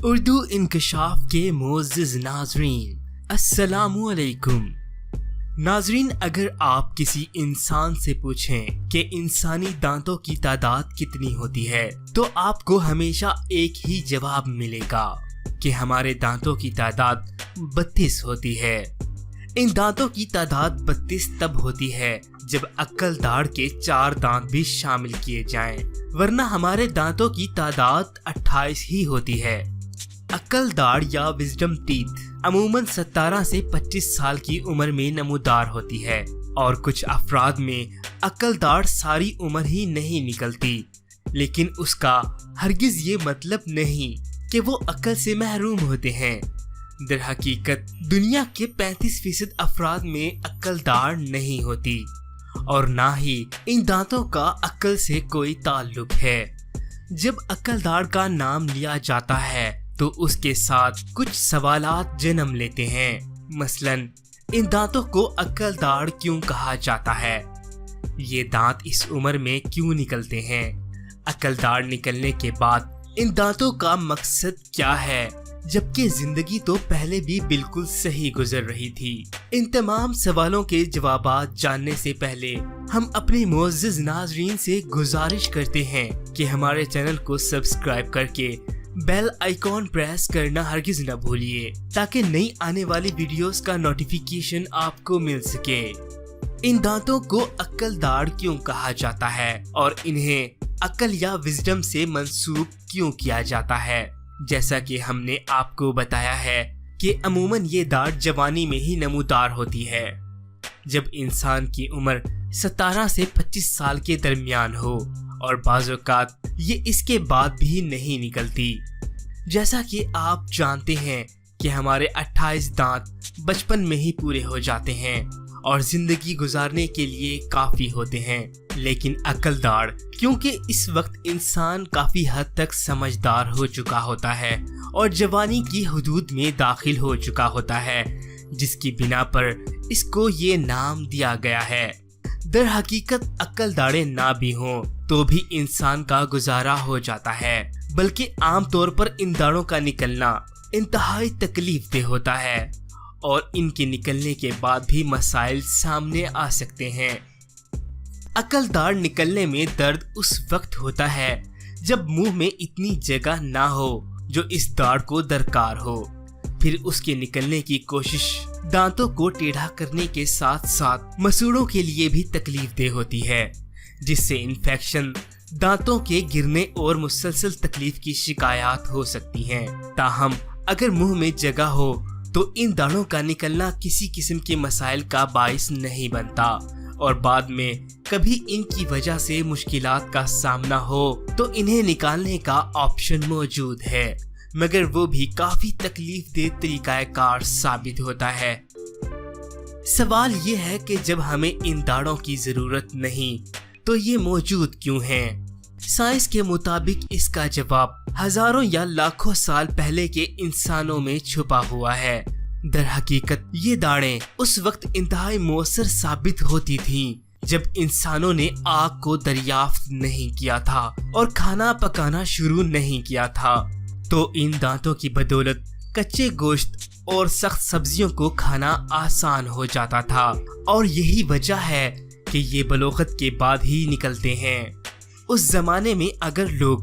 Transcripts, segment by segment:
اردو انکشاف کے معزز ناظرین، السلام علیکم۔ ناظرین، اگر آپ کسی انسان سے پوچھیں کہ انسانی دانتوں کی تعداد کتنی ہوتی ہے تو آپ کو ہمیشہ ایک ہی جواب ملے گا کہ ہمارے دانتوں کی تعداد 32 ہوتی ہے۔ ان دانتوں کی تعداد 32 تب ہوتی ہے جب عقل داڑھ کے 4 دانت بھی شامل کیے جائیں، ورنہ ہمارے دانتوں کی تعداد 28 ہی ہوتی ہے۔ عقل داڑھ یا وزڈم ٹیتھ عموماً 17 سے 25 سال کی عمر میں نمودار ہوتی ہے، اور کچھ افراد میں عقل داڑھ ساری عمر ہی نہیں نکلتی، لیکن اس کا ہرگز یہ مطلب نہیں کہ وہ عقل سے محروم ہوتے ہیں۔ در حقیقت دنیا کے 35% افراد میں عقل داڑھ نہیں ہوتی، اور نہ ہی ان دانتوں کا عقل سے کوئی تعلق ہے۔ جب عقل داڑھ کا نام لیا جاتا ہے تو اس کے ساتھ کچھ سوالات جنم لیتے ہیں، مثلاً ان دانتوں کو عقل داڑھ کیوں کہا جاتا ہے؟ یہ دانت اس عمر میں کیوں نکلتے ہیں؟ عقل داڑھ نکلنے کے بعد ان دانتوں کا مقصد کیا ہے، جبکہ زندگی تو پہلے بھی بالکل صحیح گزر رہی تھی؟ ان تمام سوالوں کے جوابات جاننے سے پہلے ہم اپنے معزز ناظرین سے گزارش کرتے ہیں کہ ہمارے چینل کو سبسکرائب کر کے بیل آئیکن پریس کرنا ہرگز نہ بھولیے، تاکہ نئی آنے والی ویڈیوز کا نوٹیفیکیشن آپ کو مل سکے۔ ان دانتوں کو عقل داڑھ کیوں کہا جاتا ہے اور انہیں عقل یا وزڈم سے منسوب کیوں کیا جاتا ہے؟ جیسا کہ ہم نے آپ کو بتایا ہے کہ عموماً یہ داڑھ جوانی میں ہی نمودار ہوتی ہے، جب انسان کی عمر 17 سے 25 سال کے درمیان ہو، اور بعض اوقات یہ اس کے بعد بھی نہیں نکلتی۔ جیسا کہ آپ جانتے ہیں کہ ہمارے 28 دانت بچپن میں ہی پورے ہو جاتے ہیں اور زندگی گزارنے کے لیے کافی ہوتے ہیں، لیکن عقل داڑھ کیونکہ اس وقت انسان کافی حد تک سمجھدار ہو چکا ہوتا ہے اور جوانی کی حدود میں داخل ہو چکا ہوتا ہے، جس کی بنا پر اس کو یہ نام دیا گیا ہے۔ در حقیقت عقل داڑھیں نہ بھی ہوں تو بھی انسان کا گزارا ہو جاتا ہے، بلکہ عام طور پر ان داڑھوں کا نکلنا انتہائی تکلیف دہ ہوتا ہے، اور ان کے نکلنے کے بعد بھی مسائل سامنے آ سکتے ہیں۔ عقل داڑھ نکلنے میں درد اس وقت ہوتا ہے جب منہ میں اتنی جگہ نہ ہو جو اس داڑھ کو درکار ہو، پھر اس کے نکلنے کی کوشش دانتوں کو ٹیڑھا کرنے کے ساتھ ساتھ مسوڑوں کے لیے بھی تکلیف دہ ہوتی ہے، جس سے انفیکشن، دانتوں کے گرنے اور مسلسل تکلیف کی شکایات ہو سکتی ہیں۔ تاہم اگر منہ میں جگہ ہو تو ان داڑھوں کا نکلنا کسی قسم کے مسائل کا باعث نہیں بنتا، اور بعد میں کبھی ان کی وجہ سے مشکلات کا سامنا ہو تو انہیں نکالنے کا آپشن موجود ہے، مگر وہ بھی کافی تکلیف دہ طریقہ کار ثابت ہوتا ہے۔ سوال یہ ہے کہ جب ہمیں ان داڑھوں کی ضرورت نہیں تو یہ موجود کیوں ہیں؟ سائنس کے مطابق اس کا جواب ہزاروں یا لاکھوں سال پہلے کے انسانوں میں چھپا ہوا ہے۔ در حقیقت یہ داڑھیں اس وقت انتہائی مؤثر ثابت ہوتی تھیں جب انسانوں نے آگ کو دریافت نہیں کیا تھا اور کھانا پکانا شروع نہیں کیا تھا، تو ان دانتوں کی بدولت کچے گوشت اور سخت سبزیوں کو کھانا آسان ہو جاتا تھا، اور یہی وجہ ہے کہ یہ بلوغت کے بعد ہی نکلتے ہیں۔ اس زمانے میں اگر لوگ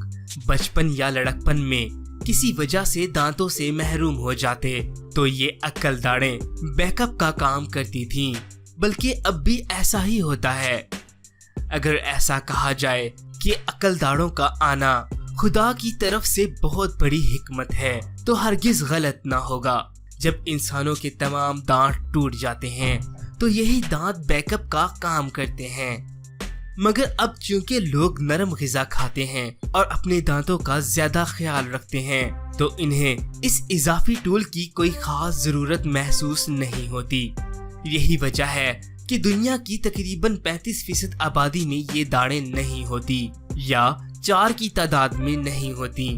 بچپن یا لڑکپن میں کسی وجہ سے دانتوں سے محروم ہو جاتے تو یہ عقل داڑھیں بیک اپ کا کام کرتی تھیں، بلکہ اب بھی ایسا ہی ہوتا ہے۔ اگر ایسا کہا جائے کہ عقل داڑھوں کا آنا خدا کی طرف سے بہت بڑی حکمت ہے تو ہرگز غلط نہ ہوگا۔ جب انسانوں کے تمام دانت ٹوٹ جاتے ہیں تو یہی دانت بیک اپ کا کام کرتے ہیں، مگر اب چونکہ لوگ نرم غذا کھاتے ہیں اور اپنے دانتوں کا زیادہ خیال رکھتے ہیں تو انہیں اس اضافی ٹول کی کوئی خاص ضرورت محسوس نہیں ہوتی۔ یہی وجہ ہے کہ دنیا کی تقریباً 35% آبادی میں یہ داڑھیں نہیں ہوتی، یا 4 کی تعداد میں نہیں ہوتی۔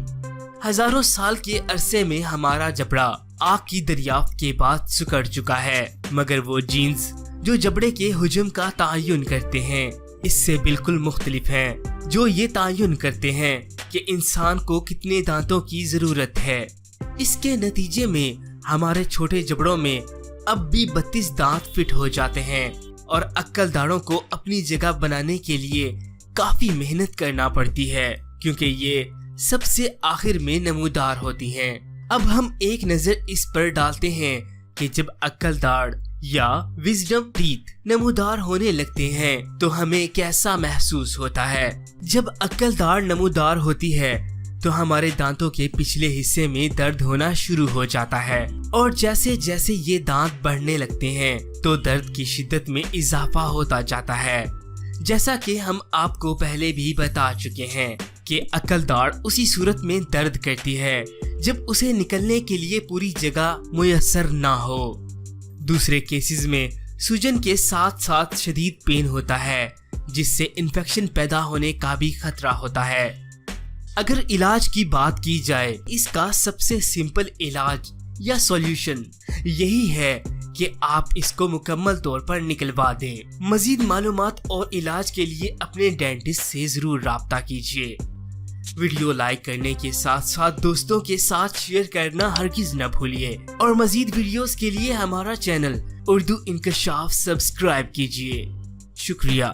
ہزاروں سال کے عرصے میں ہمارا جبڑا آگ کی دریافت کے بعد سکڑ چکا ہے، مگر وہ جینز جو جبڑے کے حجم کا تعین کرتے ہیں اس سے بالکل مختلف ہیں، جو یہ تعین کرتے ہیں کہ انسان کو کتنے دانتوں کی ضرورت ہے۔ اس کے نتیجے میں ہمارے چھوٹے جبڑوں میں اب بھی 32 دانت فٹ ہو جاتے ہیں اور عقل داروں کو اپنی جگہ بنانے کے لیے کافی محنت کرنا پڑتی ہے کیونکہ یہ سب سے آخر میں نمودار ہوتی ہیں۔ اب ہم ایک نظر اس پر ڈالتے ہیں کہ جب عقل دار یا وزڈم ٹیتھ نمودار ہونے لگتے ہیں تو ہمیں کیسا محسوس ہوتا ہے۔ جب عقل دار نمودار ہوتی ہے تو ہمارے دانتوں کے پچھلے حصے میں درد ہونا شروع ہو جاتا ہے اور جیسے جیسے یہ دانت بڑھنے لگتے ہیں تو درد کی شدت میں اضافہ ہوتا جاتا ہے۔ جیسا کہ ہم آپ کو پہلے بھی بتا چکے ہیں کہ عقل دار اسی صورت میں درد کرتی ہے جب اسے نکلنے کے لیے پوری جگہ میسر نہ ہو۔ دوسرے کیسز میں سوجن کے ساتھ ساتھ شدید پین ہوتا ہے جس سے انفیکشن پیدا ہونے کا بھی خطرہ ہوتا ہے۔ اگر علاج کی بات کی جائے اس کا سب سے سمپل علاج یا سولوشن یہی ہے کہ آپ اس کو مکمل طور پر نکلوا دیں۔ مزید معلومات اور علاج کے لیے اپنے ڈینٹسٹ سے ضرور رابطہ کیجیے۔ ویڈیو لائک کرنے کے ساتھ ساتھ دوستوں کے ساتھ شیئر کرنا ہرگز نہ بھولیے اور مزید ویڈیوز کے لیے ہمارا چینل اردو انکشاف سبسکرائب کیجیے۔ شکریہ۔